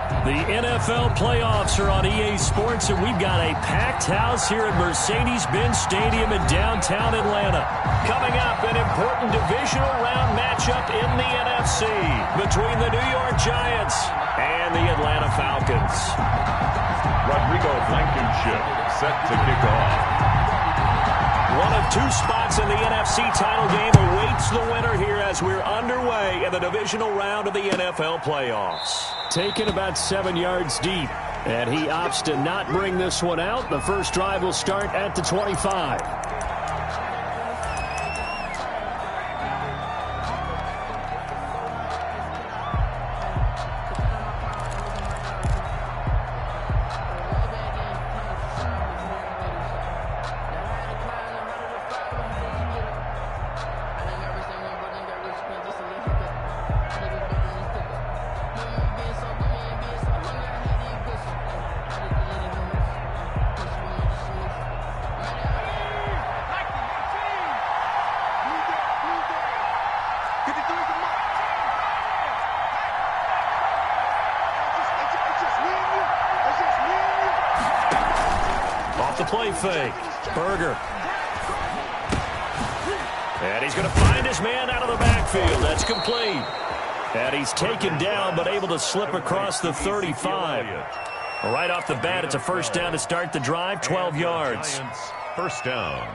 The NFL playoffs are on EA Sports, and we've got a packed house here at Mercedes-Benz Stadium in downtown Atlanta. Coming up, an important divisional round matchup in the NFC between the New York Giants and the Atlanta Falcons. Rodrigo Blankenship set to kick off. One of two spots in the NFC title game awaits the winner here as we're underway in the divisional round of the NFL playoffs. Taken about 7 yards deep, and he opts to not bring this one out. The first drive will start at the 25. The play fake. Berger. And he's going to find his man out of the backfield. That's complete. And he's taken down but able to slip across the 35. Right off the bat, it's a first down to start the drive, 12 yards. First down.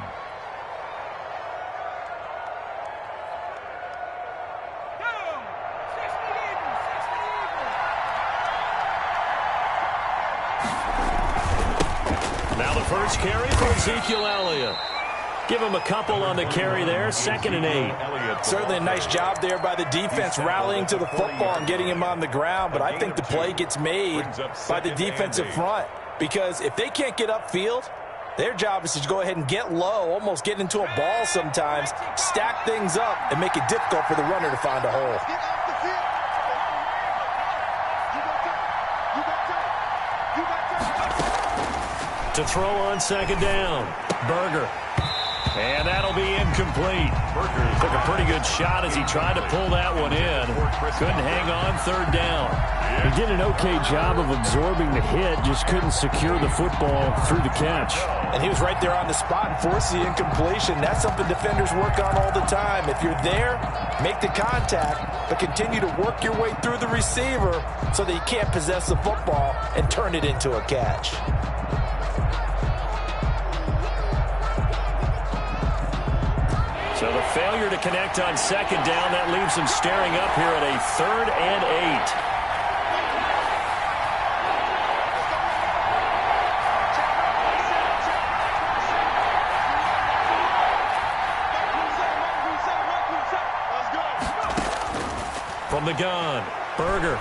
Now the first carry for Ezekiel Elliott. Give him a couple on the carry there, 2nd and 8. Certainly a nice job there by the defense rallying to the football and getting him on the ground, but I think the play gets made by the defensive front because if they can't get upfield, their job is to go ahead and get low, almost get into a ball sometimes, stack things up, and make it difficult for the runner to find a hole. To throw on 2nd down, Berger. And that'll be incomplete. Berger took a pretty good shot as he tried to pull that one in. Couldn't hang on, 3rd down. He did an okay job of absorbing the hit, just couldn't secure the football through the catch. And he was right there on the spot and forced the incompletion. That's something defenders work on all the time. If you're there, make the contact, but continue to work your way through the receiver so that you can't possess the football and turn it into a catch. So the failure to connect on 2nd down, that leaves him staring up here at a 3rd and 8. From the gun, Berger.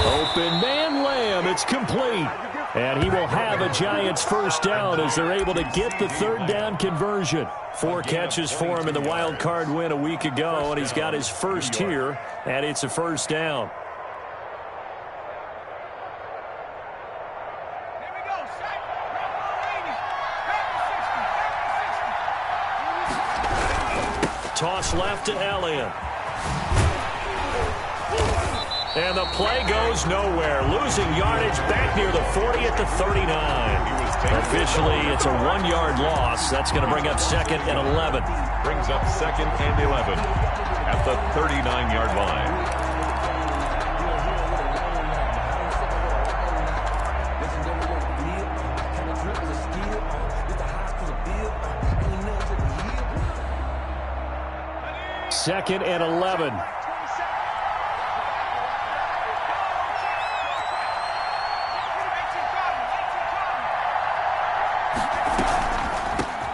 Open man Lamb, it's complete. And he will have a Giants first down as they're able to get the 3rd down conversion. 4 catches for him in the wild card win a week ago, and he's got his first here, and it's a first down. Toss left to Elliott. And the play goes nowhere. Losing yardage back near the 40 at the 39. Officially, it's a 1-yard loss. That's going to bring up 2nd and 11. Brings up 2nd and 11 at the 39-yard line. Second and 11.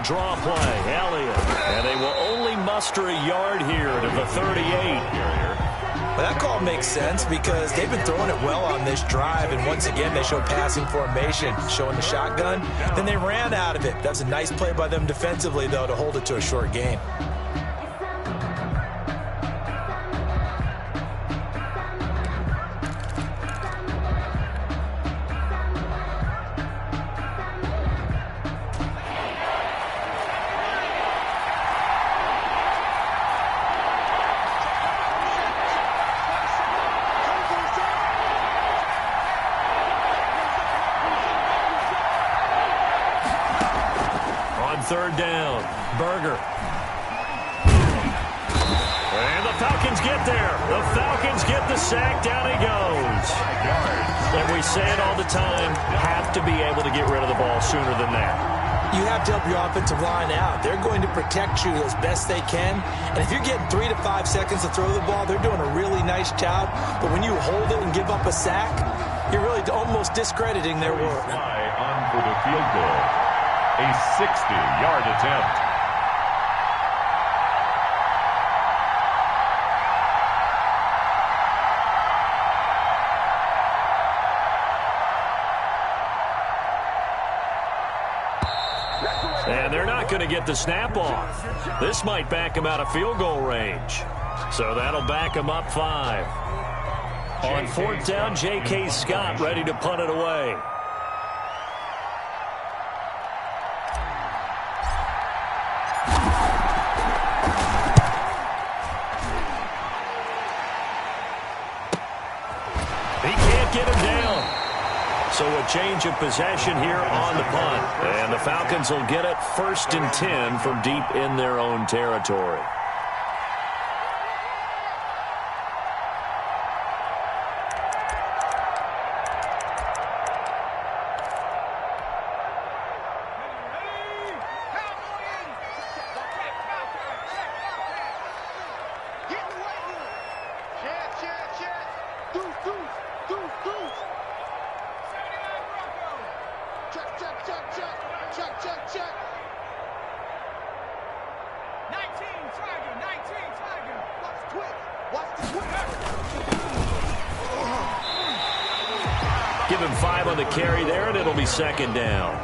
Draw play, Elliott. And they will only muster a yard here to the 38. Well, that call makes sense because they've been throwing it well on this drive, and once again they show passing formation, showing the shotgun. Then they ran out of it. That's a nice play by them defensively, though, to hold it to a short gain. third down. Berger. And the Falcons get there. The Falcons get the sack. Down he goes. And we say it all the time, have to be able to get rid of the ball sooner than that. You have to help your offensive line out. They're going to protect you as best they can. And if you're getting 3 to 5 seconds to throw the ball, they're doing a really nice job. But when you hold it and give up a sack, you're really almost discrediting their work. On for the field goal. A 60-yard attempt. And they're not going to get the snap off. This might back him out of field goal range. So that'll back him up 5. On fourth down, J.K. Scott ready to punt it away. He can't get him down. So a change of possession here on the punt. And the Falcons will get it 1st and 10 from deep in their own territory. Give him 5 on the carry there, and it'll be 2nd down.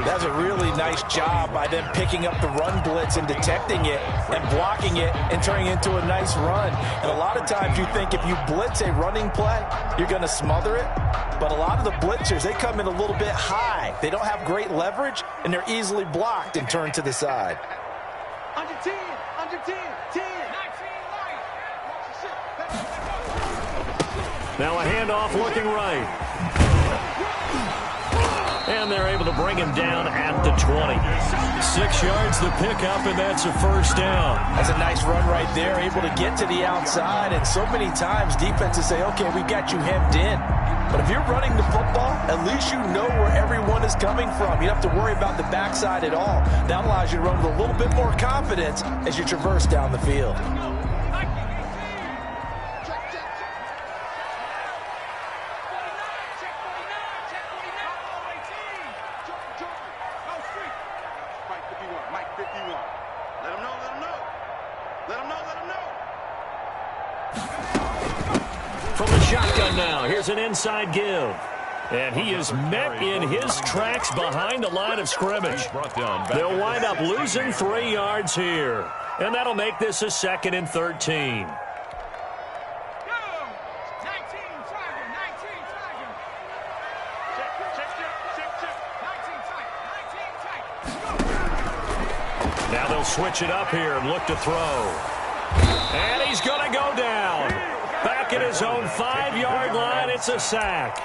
That's a really nice job by them picking up the run blitz and detecting it and blocking it and turning it into a nice run. And a lot of times you think if you blitz a running play, you're going to smother it. But a lot of the blitzers, they come in a little bit high. They don't have great leverage, and they're easily blocked and turned to the side. Under 10, 10, 19 right. Now a handoff looking right. And they're able to bring him down at the 20. 6 yards the pickup, and that's a 1st down. That's a nice run right there, able to get to the outside. And so many times defenses say, okay, we got you hemmed in. But if you're running the football, at least you know where everyone is coming from. You don't have to worry about the backside at all. That allows you to run with a little bit more confidence as you traverse down the field. From the shotgun now, here's an inside give. And he is met in his tracks behind the line of scrimmage. They'll wind up losing 3 yards here. And that'll make this a 2nd and 13. Now they'll switch it up here and look to throw. And he's going to go down. Back at his own 5-yard line, it's a sack.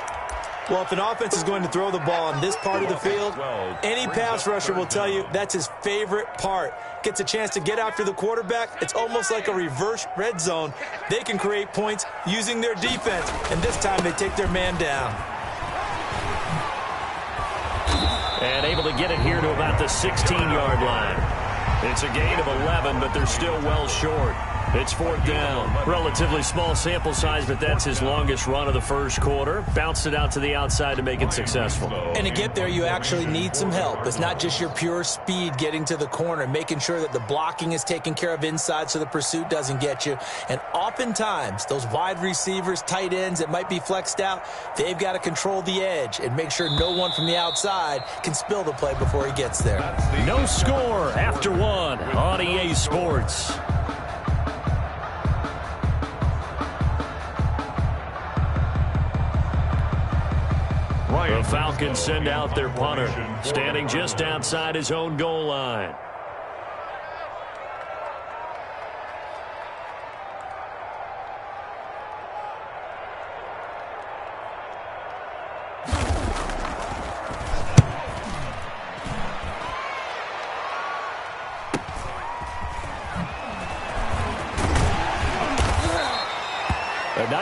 Well, if an offense is going to throw the ball on this part of the field, any pass rusher will tell you that's his favorite part. Gets a chance to get after the quarterback. It's almost like a reverse red zone. They can create points using their defense, and this time they take their man down. And able to get it here to about the 16-yard line. It's a gain of 11, but they're still well short. It's 4th down. Relatively small sample size, but that's his longest run of the first quarter. Bounced it out to the outside to make it successful. And to get there, you actually need some help. It's not just your pure speed getting to the corner, making sure that the blocking is taken care of inside so the pursuit doesn't get you. And oftentimes, those wide receivers, tight ends that might be flexed out, they've got to control the edge and make sure no one from the outside can spill the play before he gets there. No score after 1 on EA Sports. The Falcons send out their punter, standing just outside his own goal line.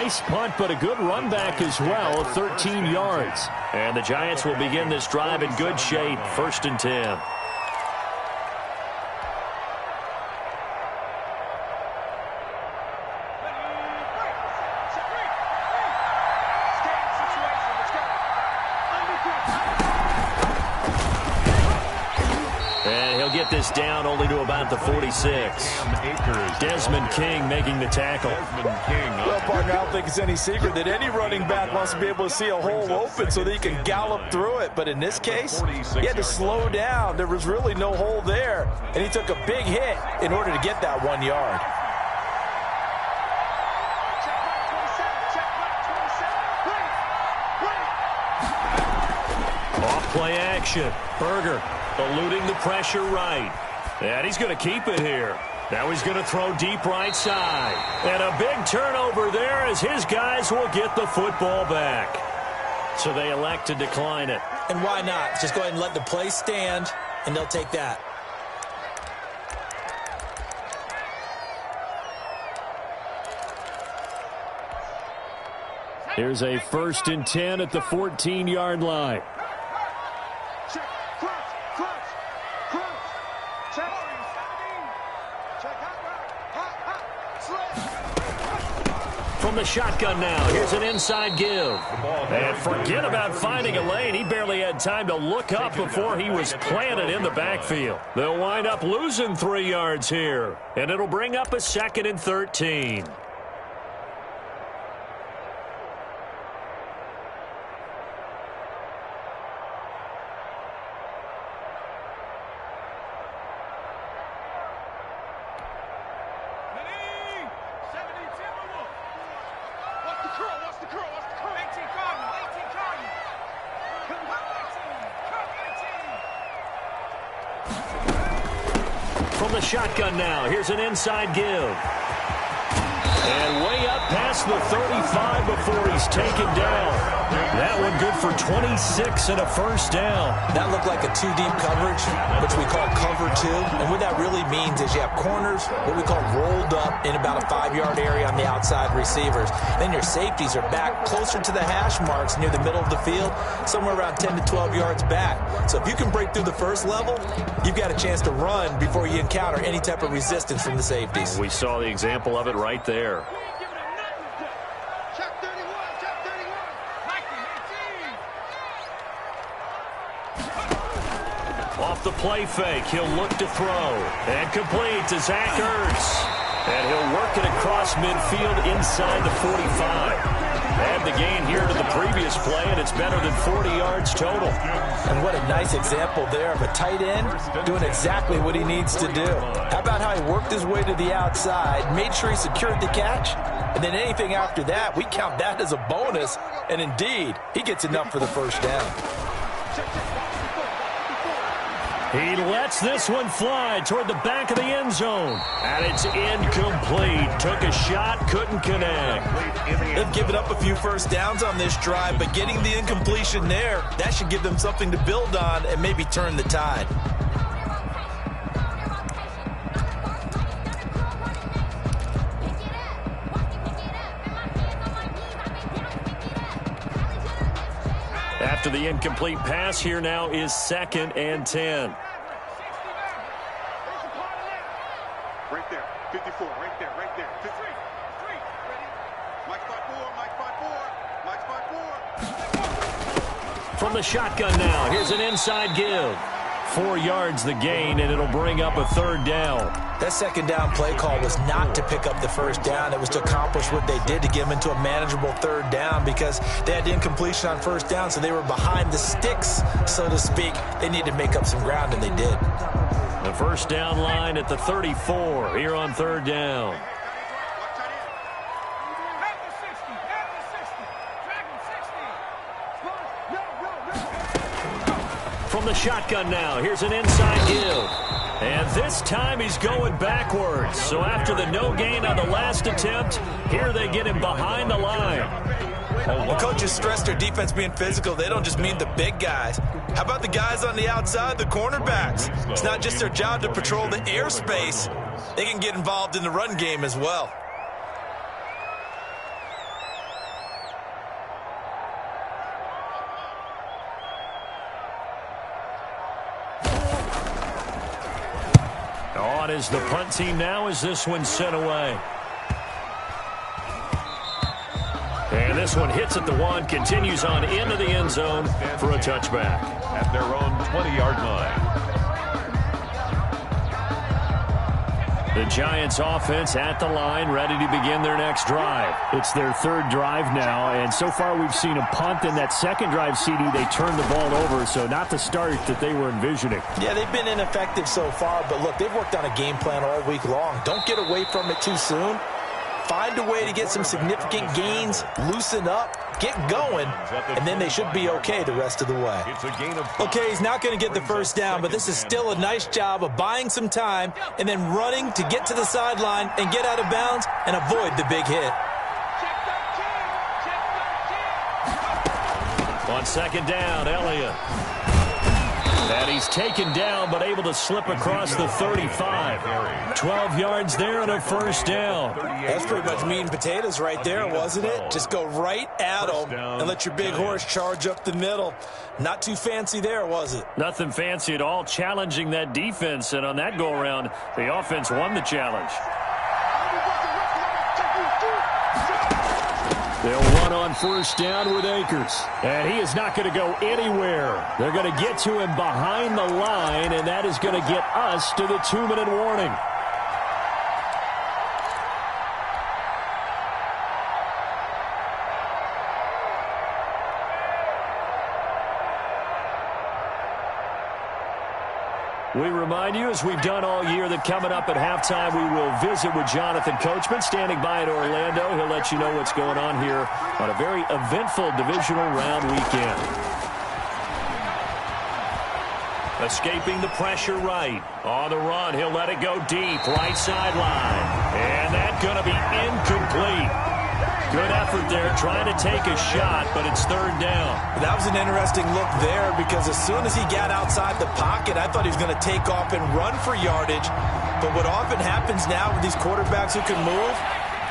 nice punt, but a good run back as well of 13 yards. And the Giants will begin this drive in good shape, 1st and 10. Get this down only to about the 46. Desmond King making the tackle. Well, partner, I don't think it's any secret that any running back wants to be able to see a hole open so that he can gallop through it. But in this case, he had to slow down. There was really no hole there, and he took a big hit in order to get that 1 yard. Off play action. Berger eluding the pressure right. And he's going to keep it here. Now he's going to throw deep right side. And a big turnover there as his guys will get the football back. So they elect to decline it. And why not? Just go ahead and let the play stand, and they'll take that. Here's a 1st and 10 at the 14-yard line. From the shotgun now, here's an inside give. And forget about finding a lane. He barely had time to look up before he was planted in the backfield. They'll wind up losing 3 yards here. And it'll bring up a 2nd and 13. From the shotgun now, here's an inside give. And way up past the 35 before he's taken down. That one good for 26 and a 1st down. That looked like a 2-deep coverage, which we call cover 2. And what that really means is you have corners, what we call rolled up in about a 5-yard area on the outside receivers. Then your safeties are back closer to the hash marks near the middle of the field, somewhere around 10 to 12 yards back. So if you can break through the first level, you've got a chance to run before you encounter any type of resistance from the safeties. We saw the example of it right there. Off the play fake, he'll look to throw. And complete to Zach Ertz. And he'll work it across midfield inside the 45. Add the gain here to the previous play, and it's better than 40 yards total. And what a nice example there of a tight end doing exactly what he needs to do. How about how he worked his way to the outside, made sure he secured the catch, and then anything after that, we count that as a bonus. And indeed, he gets enough for the 1st down. He lets this one fly toward the back of the end zone. And it's incomplete. Took a shot, couldn't connect. They've given up a few 1st downs on this drive, but getting the incompletion there, that should give them something to build on and maybe turn the tide. After the incomplete pass, here now is 2nd and 10. Right there, 54, right there, right there. 53, ready? Mike spot 4, Mike spot 4. From the shotgun now, here's an inside give. 4 yards the gain, and it'll bring up a 3rd down. That 2nd down play call was not to pick up the 1st down. It was to accomplish what they did to get them into a manageable 3rd down because they had incompletion on 1st down, so they were behind the sticks, so to speak. They needed to make up some ground, and they did. The 1st down line at the 34 here on 3rd down. From the shotgun now, here's an inside give. And this time he's going backwards. So after the no gain on the last attempt, here they get him behind the line. The coaches stress their defense being physical. They don't just mean the big guys. How about the guys on the outside, the cornerbacks? It's not just their job to patrol the airspace. They can get involved in the run game as well. On is the punt team now as this one's sent away. And this one hits at the 1, continues on into the end zone for a touchback. At their own 20-yard line. The Giants offense at the line, ready to begin their next drive. It's their third drive now, and so far we've seen a punt. In that second drive, CD, they turned the ball over, so not the start that they were envisioning. Yeah, they've been ineffective so far, but look, they've worked on a game plan all week long. Don't get away from it too soon. Find a way to get some significant gains, loosen up, get going, and then they should be okay the rest of the way. Okay, he's not going to get the first down, but this is still a nice job of buying some time and then running to get to the sideline and get out of bounds and avoid the big hit. On second down, Elliott. And he's taken down, but able to slip across the 35. 12 yards there and a first down. That's pretty much meat and potatoes right there, wasn't it? Just go right at them and let your big horse charge up the middle. Not too fancy there, was it? Nothing fancy at all, challenging that defense. And on that go-around, the offense won the challenge. They'll run on first down with Akers. And he is not going to go anywhere. They're going to get to him behind the line, and that is going to get us to the 2-minute warning. We remind you, as we've done all year, that coming up at halftime, we will visit with Jonathan Coachman, standing by in Orlando. He'll let you know what's going on here on a very eventful divisional round weekend. Escaping the pressure right. On the run, he'll let it go deep, right sideline. And that's going to be incomplete. Good effort there, trying to take a shot, but it's third down. That was an interesting look there because as soon as he got outside the pocket, I thought he was going to take off and run for yardage. But what often happens now with these quarterbacks who can move,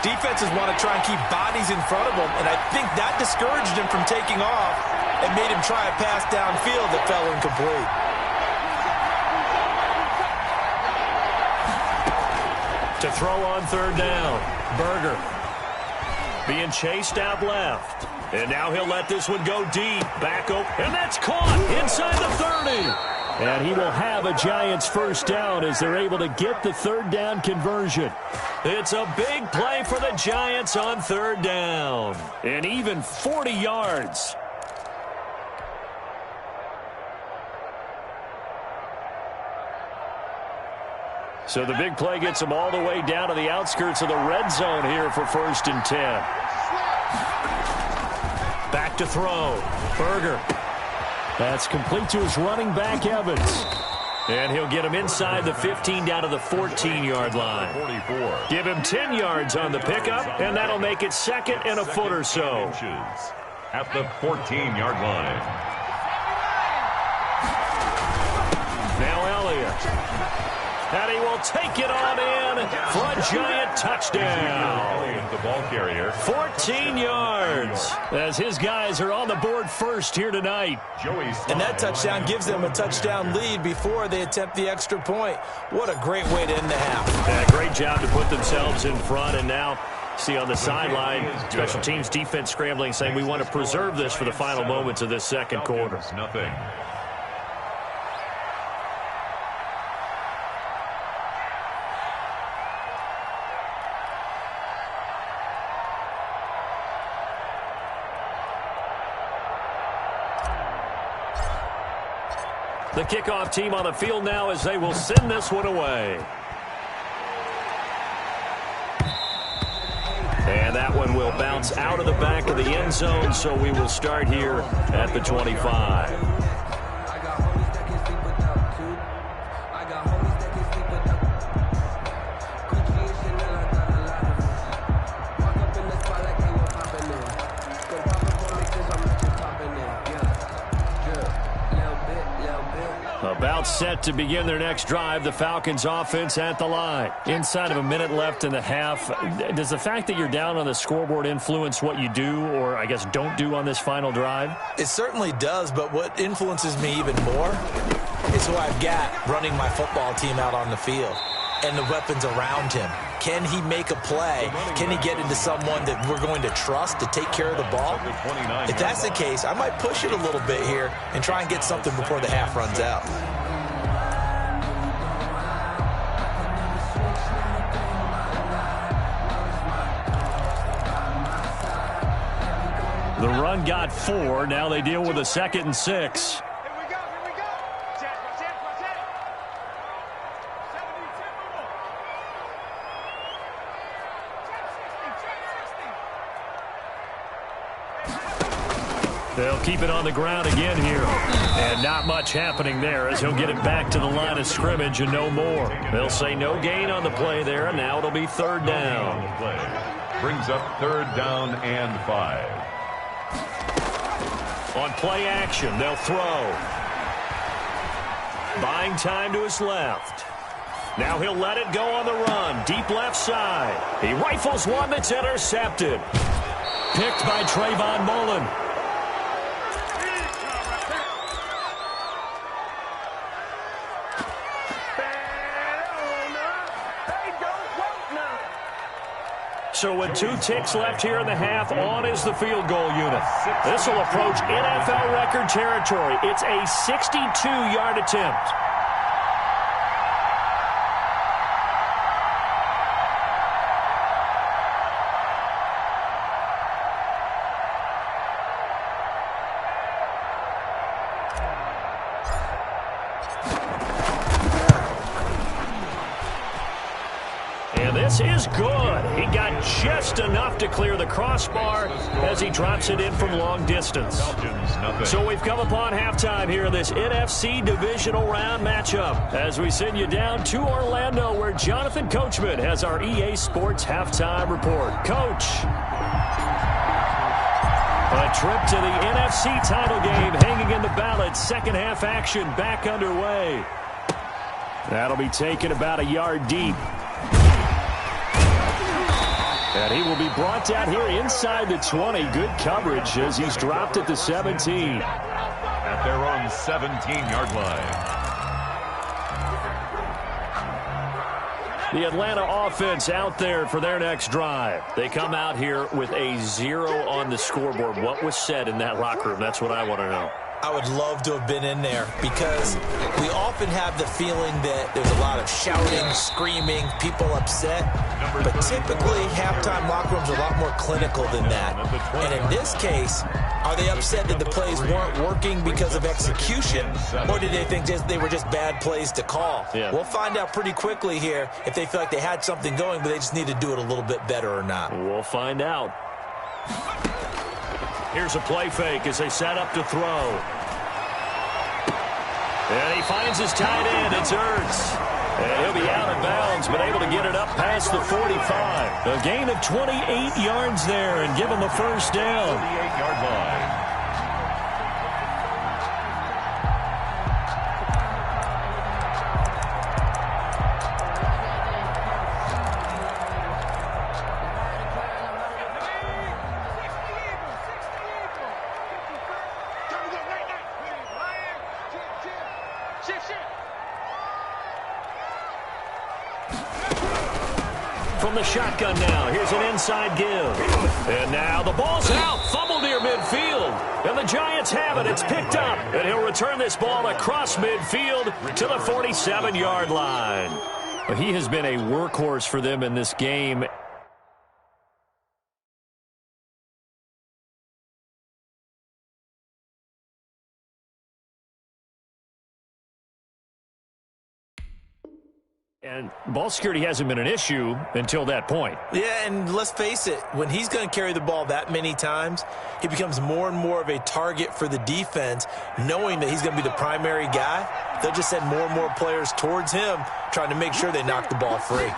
defenses want to try and keep bodies in front of them, and I think that discouraged him from taking off and made him try a pass downfield that fell incomplete. To throw on third down, Berger. Being chased out left. And now he'll let this one go deep. Back open. And that's caught inside the 30. And he will have a Giants first down as they're able to get the third down conversion. It's a big play for the Giants on third down. And even 40 yards. So the big play gets them all the way down to the outskirts of the red zone here for 1st and 10. Back to throw. Berger. That's complete to his running back, Evans. And he'll get him inside the 15 down to the 14-yard line. 44. Give him 10 yards on the pickup, and that'll make it second and a foot or so. At the 14-yard line. Now Elliott. And he will take it on in for a Giant touchdown. The ball carrier. 14 yards as his guys are on the board first here tonight. And that touchdown gives them a touchdown lead before they attempt the extra point. What a great way to end the half. Yeah, great job to put themselves in front, and now see on the sideline, special teams defense scrambling, saying we want to preserve this for the final moments of this second quarter. Nothing. The kickoff team on the field now as they will send this one away. And that one will bounce out of the back of the end zone, so we will start here at the 25. About set to begin their next drive, the Falcons offense at the line. Inside of a minute left in the half, does the fact that you're down on the scoreboard influence what you do, or I guess don't do on this final drive? It certainly does, but what influences me even more is who I've got running my football team out on the field. and the weapons around him. Can he make a play? Can he get into someone that we're going to trust to take care of the ball? If that's the case, I might push it a little bit here and try and get something before the half runs out. The run got 4. Now they deal with a 2nd and 6. They'll keep it on the ground again here. And not much happening there as he'll get it back to the line of scrimmage and no more. They'll say no gain on the play there, and now it'll be 3rd down. Brings up 3rd down and 5. On play action, they'll throw. Buying time to his left. Now he'll let it go on the run. Deep left side. He rifles one that's intercepted. Picked by Trayvon Mullen. So with 2 ticks left here in the half, on is the field goal unit. This will approach NFL record territory. It's a 62-yard attempt. This is good. He got just enough to clear the crossbar as he drops it in from long distance. So we've come upon halftime here in this NFC Divisional Round matchup as we send you down to Orlando where Jonathan Coachman has our EA Sports Halftime Report. Coach, a trip to the NFC title game hanging in the balance. Second half action back underway. That'll be taken about a yard deep. And he will be brought down here inside the 20. Good coverage as he's dropped at the 17. At their own 17-yard line. The Atlanta offense out there for their next drive. They come out here with a 0 on the scoreboard. What was said in that locker room? That's what I want to know. I would love to have been in there because we often have the feeling that there's a lot of shouting, screaming, people upset. But typically, halftime locker rooms are a lot more clinical than that. And in this case, are they upset that the plays weren't working because of execution, or did they think they were just bad plays to call? Yeah. We'll find out pretty quickly here if they feel like they had something going, but they just need to do it a little bit better or not. We'll find out. Here's a play fake as they set up to throw. And he finds his tight end. It's Ertz. And he'll be out of bounds, but able to get it up past the 45. A gain of 28 yards there and give him the first down. 38-yard line. From the shotgun now, here's an inside give. And now the ball's out, fumbled near midfield. And the Giants have it, it's picked up. And he'll return this ball across midfield to the 47-yard line. He has been a workhorse for them in this game. And ball security hasn't been an issue until that point. Yeah, and let's face it, when he's going to carry the ball that many times, he becomes more and more of a target for the defense, knowing that he's going to be the primary guy. They'll just send more and more players towards him, trying to make sure they knock the ball free.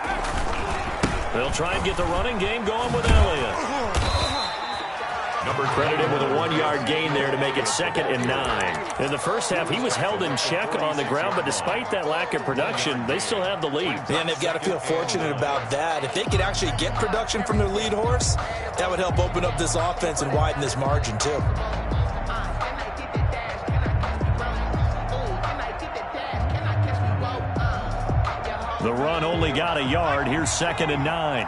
They'll try and get the running game going with Elliott. Credited with a 1-yard gain there to make it 2nd and 9. In the first half, he was held in check on the ground, but despite that lack of production, they still have the lead. And they've got to feel fortunate about that. If they could actually get production from their lead horse, that would help open up this offense and widen this margin too. The run only got a yard. Here's 2nd and 9.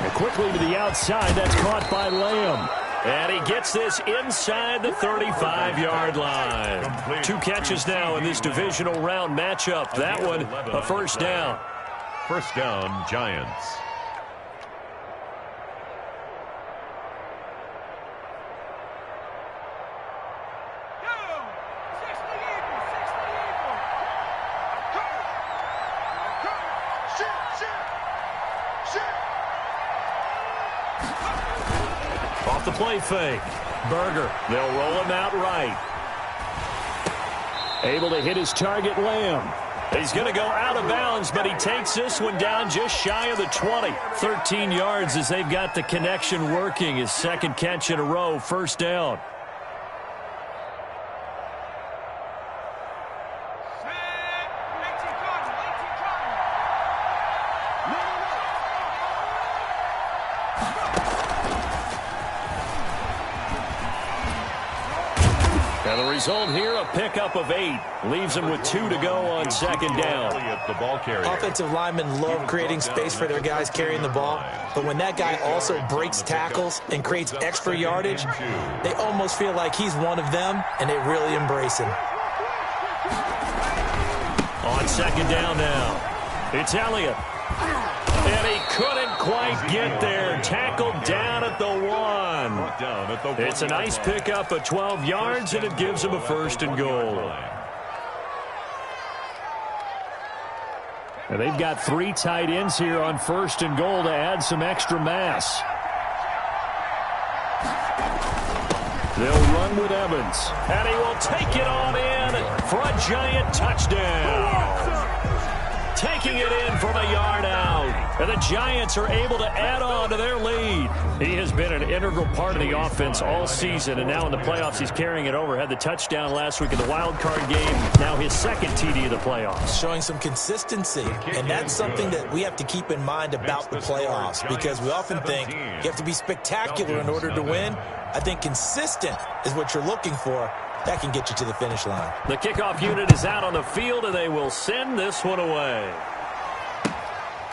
And quickly to the outside. That's caught by Lamb. And he gets this inside the 35-yard line. 2 catches now in this divisional round matchup. That one, a first down. First down, Giants. Off the play fake. Berger. They'll roll him out right. Able to hit his target, Lamb. He's going to go out of bounds, but he takes this one down just shy of the 20. 13 yards as they've got the connection working. His 2nd catch in a row, first down. And the result here, a pickup of 8. Leaves them with 2 to go on 2nd down. Offensive linemen love creating space for their guys carrying the ball. But when that guy also breaks tackles and creates extra yardage, they almost feel like he's one of them, and they really embrace him. On 2nd down now, it's Elliott. And he couldn't quite get there. Tackled down at the 1. It's a nice pickup of 12 yards, and it gives him a 1st and goal. And they've got 3 tight ends here on 1st and goal to add some extra mass. They'll run with Evans. And he will take it on in for a giant touchdown. Taking it in from a yard out. And the Giants are able to add on to their lead. He has been an integral part of the offense all season, and now in the playoffs he's carrying it over. Had the touchdown last week in the wild card game. Now his 2nd TD of the playoffs. Showing some consistency, and that's something that we have to keep in mind about the playoffs, because we often think you have to be spectacular in order to win. I think consistent is what you're looking for. That can get you to the finish line. The kickoff unit is out on the field, and they will send this one away.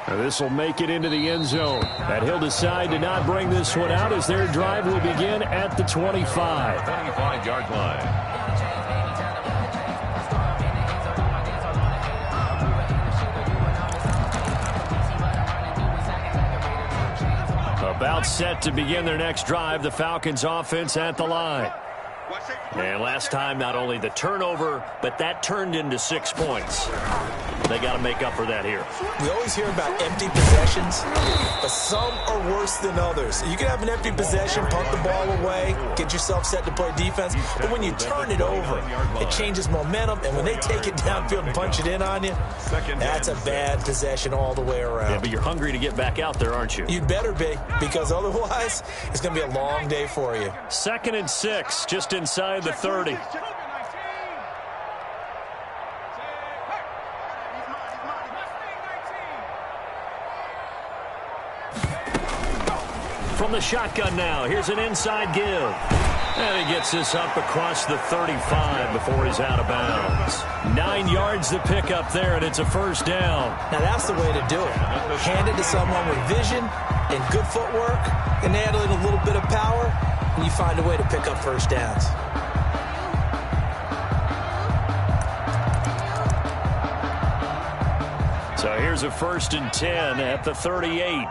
This will make it into the end zone. And he'll decide to not bring this one out as their drive will begin at the 25. 25-yard line. About set to begin their next drive, the Falcons offense at the line. And last time, not only the turnover, but that turned into 6 points. They got to make up for that here. We always hear about empty possessions, but some are worse than others. You can have an empty possession, punt the ball away, get yourself set to play defense, but when you turn it over, it changes momentum, and when they take it downfield and punch it in on you, that's a bad possession all the way around. Yeah, but you're hungry to get back out there, aren't you? You'd better be, because otherwise, it's going to be a long day for you. 2nd and 6, just inside the 30. From the shotgun now, here's an inside give. And he gets this up across the 35 before he's out of bounds. 9 yards to pick up there, and it's a first down. Now that's the way to do it. Hand it to someone with vision and good footwork, and add in a little bit of power, and you find a way to pick up first downs. So here's a 1st and 10 at the 38.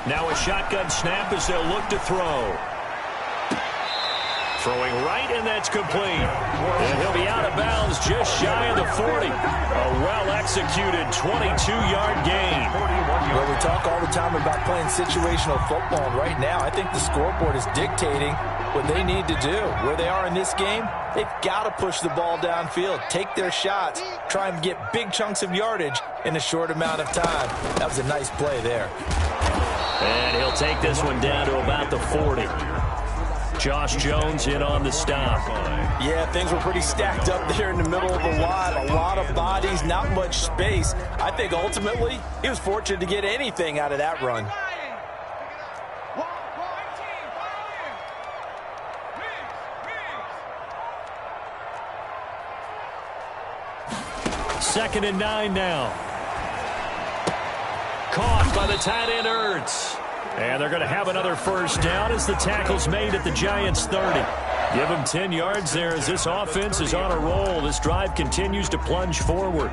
Now a shotgun snap as they'll look to throw. Throwing right, and that's complete. And he'll be out of bounds just shy of the 40. A well-executed 22-yard gain. Well, we talk all the time about playing situational football, and right now I think the scoreboard is dictating what they need to do. Where they are in this game, they've got to push the ball downfield, take their shots, try and get big chunks of yardage in a short amount of time. That was a nice play there. And he'll take this one down to about the 40. Josh Jones in on the stop. Yeah, things were pretty stacked up there in the middle of the line. A lot of bodies, not much space. I think ultimately he was fortunate to get anything out of that run. Second and 9 now. Caught by the tight end Ertz. And they're going to have another first down as the tackle's made at the Giants' 30. Give them 10 yards there as this offense is on a roll. This drive continues to plunge forward.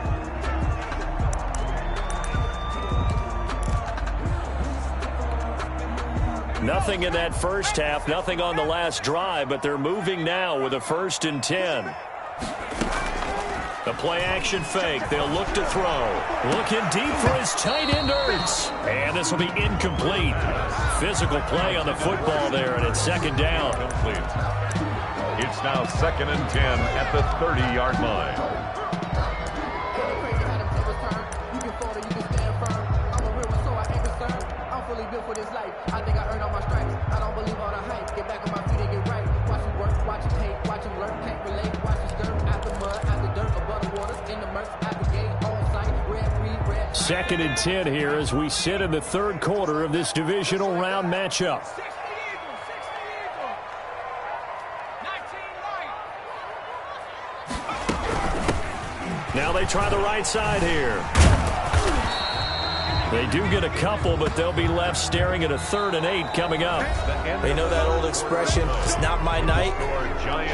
Nothing in that first half, nothing on the last drive, but they're moving now with a 1st and 10. The play-action fake. They'll look to throw. Looking deep for his tight end, Ertz. And this will be incomplete. Physical play on the football there, and it's second down. It's now 2nd and 10 at the 30-yard line. For this life, I think I earned all my stripes. I don't believe all the hype. Get back on my feet and get right. Watch him work, watch him hate, watch him learn, can't relate. Watch him stir out the mud, out the dirt, above the waters, in the murk, out the gate, on sight, red. 2nd and 10 here as we sit in the 3rd quarter of this divisional round matchup. Now they try the right side here. They do get a couple, but they'll be left staring at a 3rd and 8 coming up. They know that old expression, it's not my night.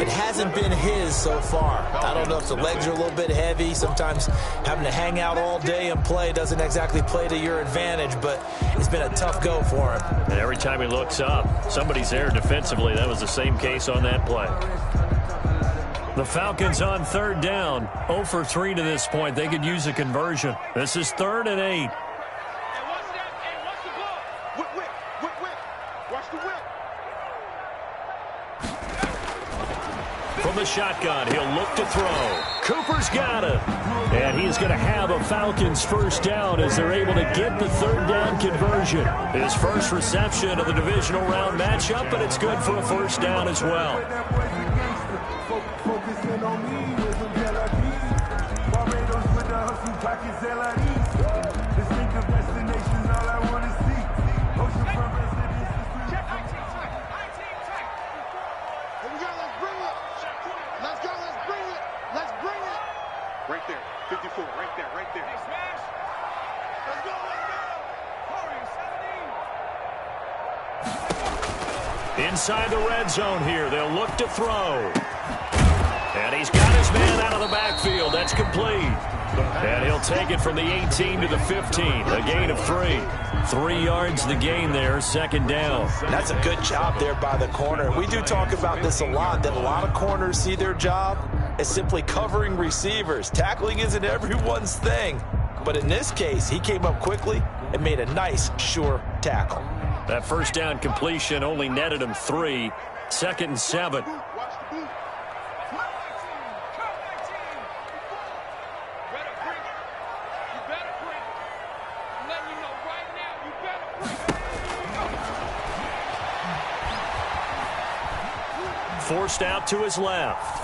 It hasn't been his so far. I don't know if the legs are a little bit heavy. Sometimes having to hang out all day and play doesn't exactly play to your advantage, but it's been a tough go for him. And every time he looks up, somebody's there defensively. That was the same case on that play. The Falcons on 3rd down. 0 for 3 to this point. They could use a conversion. This is 3rd and 8. From the shotgun, he'll look to throw. Cooper's got it. And he's going to have a Falcons first down as they're able to get the 3rd down conversion. His first reception of the divisional round matchup, but it's good for a first down as well. Right there, 54, right there. Hey, smash! Let's go! Corey, 17! Inside the red zone here, they'll look to throw. And he's got his man out of the backfield. That's complete. And he'll take it from the 18 to the 15. A gain of 3. 3 yards the gain there, 2nd down. That's a good job there by the corner. We do talk about this a lot, that a lot of corners see their job as simply covering receivers. Tackling isn't everyone's thing. But in this case, he came up quickly and made a nice, sure tackle. That first down completion only netted him 3. 2nd and 7. Forced out to his left.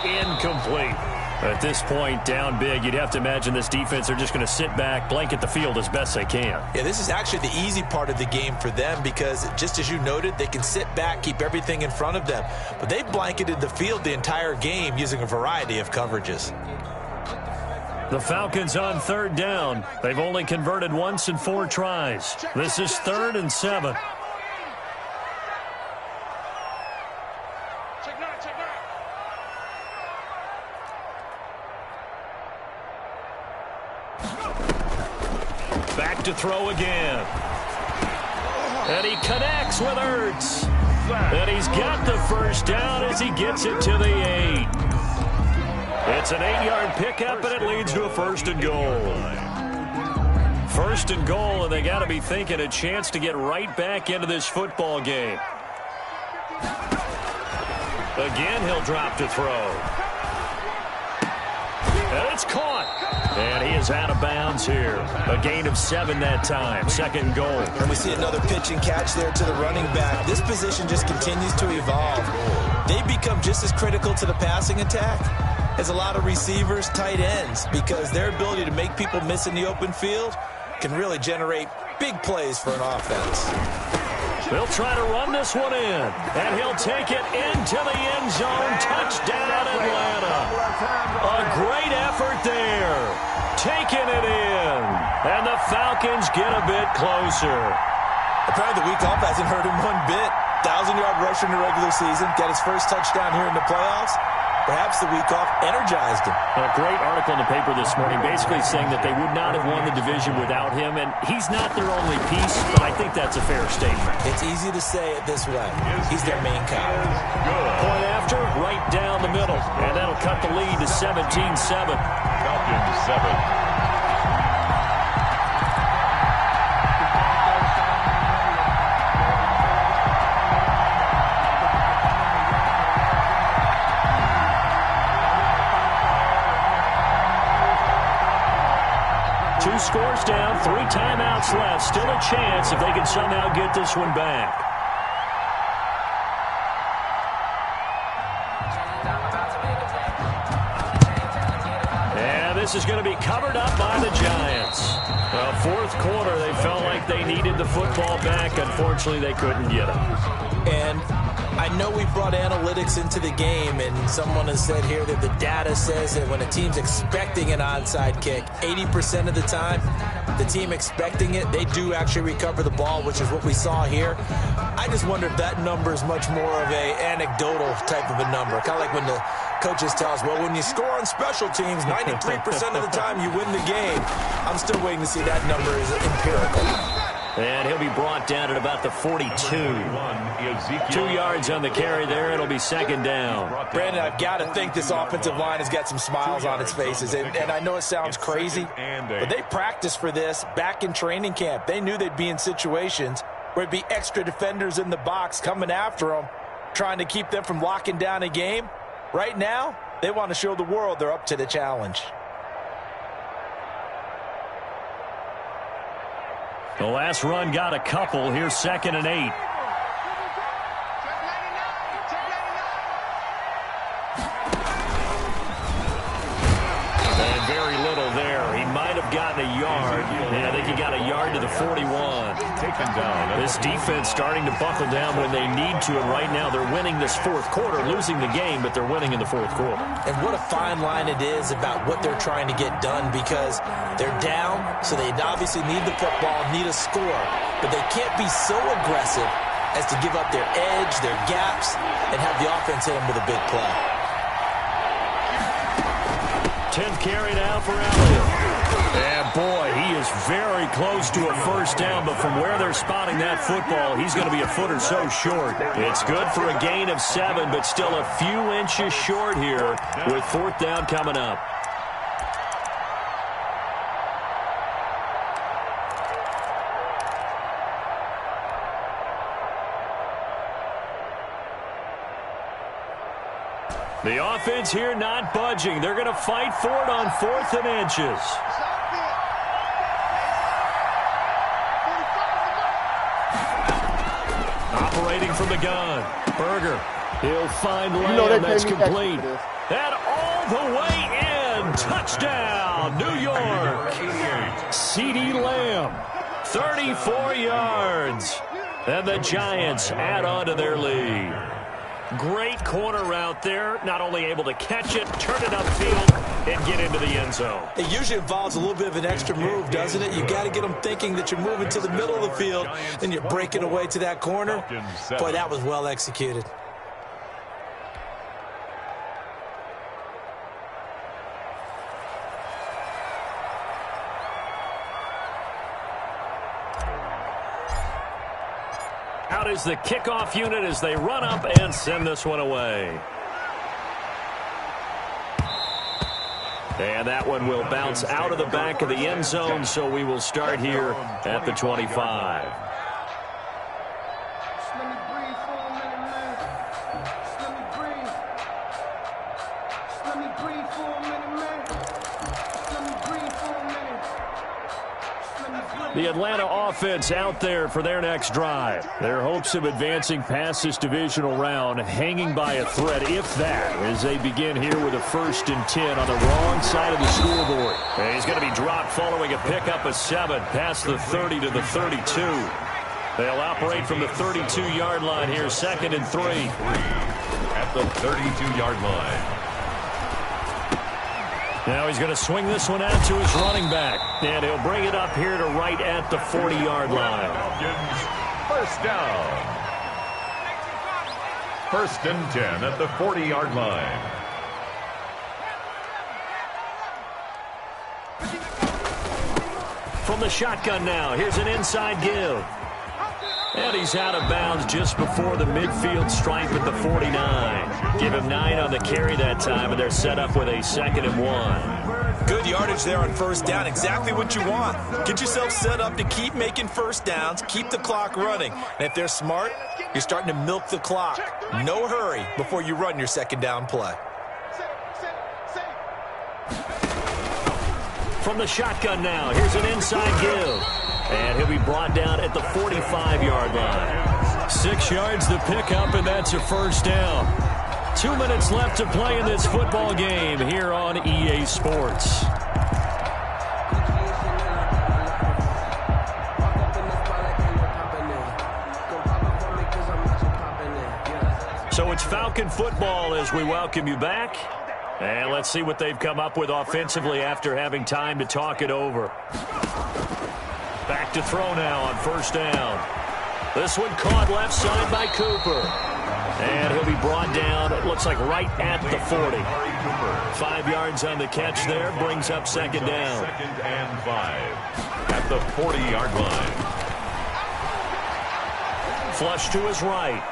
Incomplete. At this point, down big, you'd have to imagine this defense are just going to sit back, blanket the field as best they can. Yeah, this is actually the easy part of the game for them because, just as you noted, they can sit back, keep everything in front of them. But they've blanketed the field the entire game using a variety of coverages. The Falcons on 3rd down. They've only converted once in 4 tries. This is 3rd and 7. Back to throw again. And he connects with Ertz. And he's got the first down as he gets it to the 8. It's an 8-yard pickup, and it leads to a 1st and goal. 1st and goal, and they got to be thinking a chance to get right back into this football game. Again, he'll drop to throw. And That's caught. And he is out of bounds here. A gain of 7 that time. Second goal. And we see another pitch and catch there to the running back. This position just continues to evolve. They become just as critical to the passing attack as a lot of receivers, tight ends, because their ability to make people miss in the open field can really generate big plays for an offense. They'll try to run this one in, and he'll take it into the end zone. Touchdown, Atlanta. A great effort there. Taking it in, and the Falcons get a bit closer. Apparently the week off hasn't hurt him one bit. 1,000-yard rusher in the regular season, got his first touchdown here in the playoffs. Perhaps the week off energized him. A great article in the paper this morning basically saying that they would not have won the division without him, and he's not their only piece, but I think that's a fair statement. It's easy to say it this way. He's their main guy. Point after, right down the middle, and that'll cut the lead to 17-7. Falcons 7. 2 scores down, 3 timeouts left. Still a chance if they can somehow get this one back. And this is going to be covered up by the Giants. Well, fourth quarter, they felt like they needed the football back. Unfortunately, they couldn't get it. And I know we brought analytics into the game, and someone has said here that the data says that when a team's expecting an onside kick, 80% of the time, the team expecting it, they do actually recover the ball, which is what we saw here. I just wonder if that number is much more of a anecdotal type of a number. Kind of like when the coaches tell us, well, when you score on special teams, 93% of the time you win the game. I'm still waiting to see that number is empirical. And he'll be brought down at about the 42. 2 yards on the carry there. It'll be second down. Brandon, I've got to think this offensive line has got some smiles on its faces. And I know it sounds crazy, but they practiced for this back in training camp. They knew they'd be in situations where it'd be extra defenders in the box coming after them, trying to keep them from locking down a game. Right now, they want to show the world they're up to the challenge. The last run got a couple. Here's 2nd and 8. And very little there. He might have gotten a yard. Yeah, I think he got a yard to the 41. Taken down. This defense starting to buckle down when they need to, and right now they're winning this fourth quarter, losing the game, but they're winning in the fourth quarter. And what a fine line it is about what they're trying to get done, because they're down, so they obviously need the football, need a score, but they can't be so aggressive as to give up their edge, their gaps, and have the offense hit them with a big play. 10th carry now for Elliott. And boy, he is very close to a first down, but from where they're spotting that football, he's going to be a foot or so short. It's good for a gain of 7, but still a few inches short here with 4th down coming up. The offense here not budging. They're going to fight for it on 4th and inches. Operating from the gun. Berger. He'll find Lamb. That's complete. And all the way in. Touchdown, New York. CeeDee Lamb. 34 yards. And the Giants add on to their lead. Great corner route there. Not only able to catch it, turn it upfield, and get into the end zone. It usually involves a little bit of an extra move, doesn't it? You got to get them thinking that you're moving to the middle of the field, then you're breaking away to that corner. Boy, that was well executed. Out is the kickoff unit as they run up and send this one away. And that one will bounce out of the back of the end zone, so we will start here at the 25. The Atlanta offense out there for their next drive. Their hopes of advancing past this divisional round hanging by a thread, if that, as they begin here with a 1st and 10 on the wrong side of the scoreboard. And he's going to be dropped following a pickup of 7 past the 30 to the 32. They'll operate from the 32-yard line here, 2nd and 3. At the 32-yard line. Now he's going to swing this one out to his running back. And he'll bring it up here to right at the 40-yard line. First down. 1st and 10 at the 40-yard line. From the shotgun now, here's an inside give. And he's out of bounds just before the midfield stripe at the 49. Give him 9 on the carry that time, and they're set up with a 2nd and 1. Good yardage there on 1st down. Exactly what you want. Get yourself set up to keep making 1st downs, keep the clock running. And if they're smart, you're starting to milk the clock. No hurry before you run your 2nd down play. From the shotgun now, here's an inside give. And he'll be brought down at the 45-yard line. 6 yards to pick up, and that's a 1st down. 2 minutes left to play in this football game here on EA Sports. So it's Falcon football as we welcome you back. And let's see what they've come up with offensively after having time to talk it over. Back to throw now on 1st down. This one caught left side by Cooper. And he'll be brought down, it looks like right at the 40. 5 yards on the catch there, brings up 2nd down. 2nd and 5 at the 40-yard line. Flush to his right.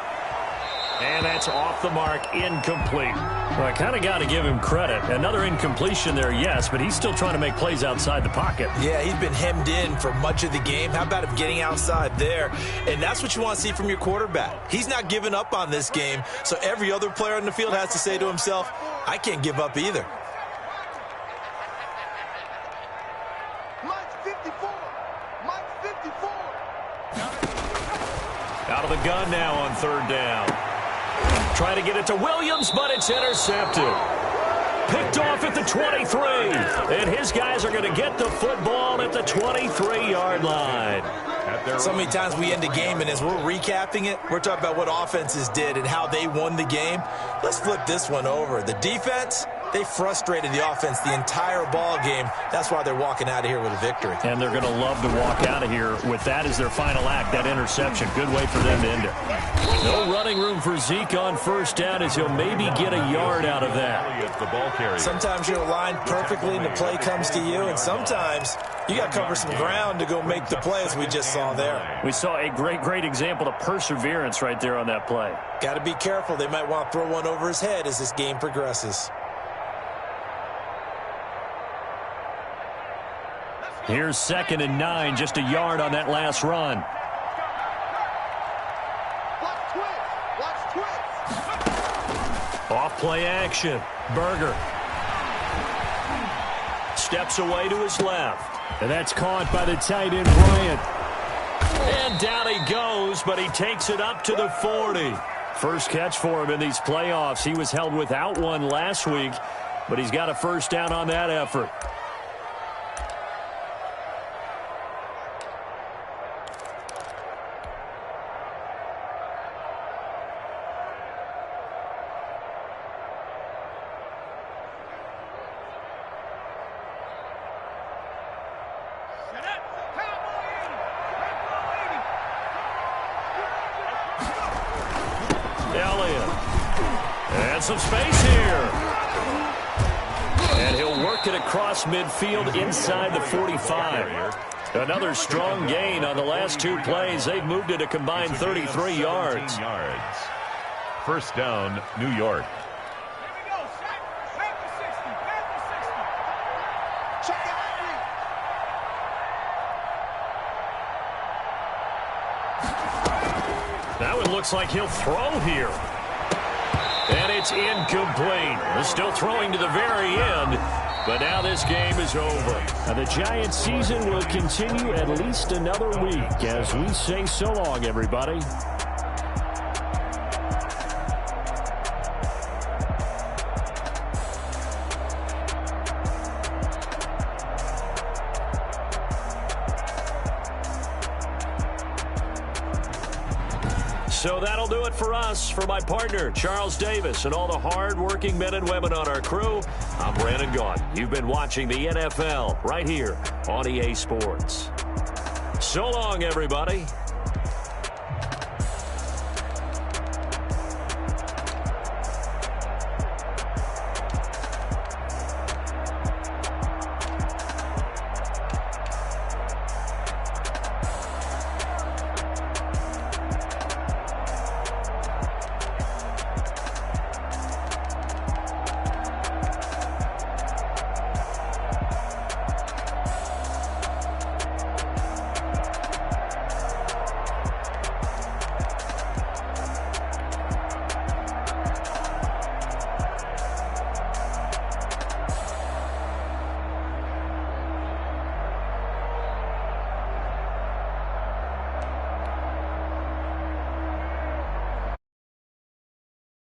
And that's off the mark, incomplete. Well, I kind of got to give him credit. Another incompletion there, yes, but he's still trying to make plays outside the pocket. Yeah, he's been hemmed in for much of the game. How about him getting outside there? And that's what you want to see from your quarterback. He's not giving up on this game, so every other player on the field has to say to himself, I can't give up either. Mike's 54. Mike's 54. Out of the gun now on 3rd down. Trying to get it to Williams, but it's intercepted. Picked off at the 23. And his guys are going to get the football at the 23-yard line. So many times we end a game, and as we're recapping it, we're talking about what offenses did and how they won the game. Let's flip this one over. The defense, they frustrated the offense the entire ball game. That's why they're walking out of here with a victory. And they're going to love to walk out of here with that as their final act, that interception. Good way for them to end it. No running room for Zeke on 1st down as he'll maybe get a yard out of that. Sometimes you're aligned perfectly and the play comes to you, and sometimes you got to cover some ground to go make the play, as we just saw there. We saw a great example of perseverance right there on that play. Got to be careful. They might want to throw one over his head as this game progresses. Here's 2nd and 9, just a yard on that last run. Off play action. Berger steps away to his left. And that's caught by the tight end, Bryant. And down he goes, but he takes it up to the 40. First catch for him in these playoffs. He was held without one last week, but he's got a 1st down on that effort. Some space here. And he'll work it across midfield inside the 45. Another strong gain on the last 2 plays. They've moved it a combined 33 yards. 1st down, New York. That one looks like he'll throw here. And it's incomplete. They're still throwing to the very end. But now this game is over. And the Giants season will continue at least another week as we say so long, everybody. So that'll do it for us. For my partner, Charles Davis, and all the hard-working men and women on our crew, I'm Brandon Gaudin. You've been watching the NFL right here on EA Sports. So long, everybody.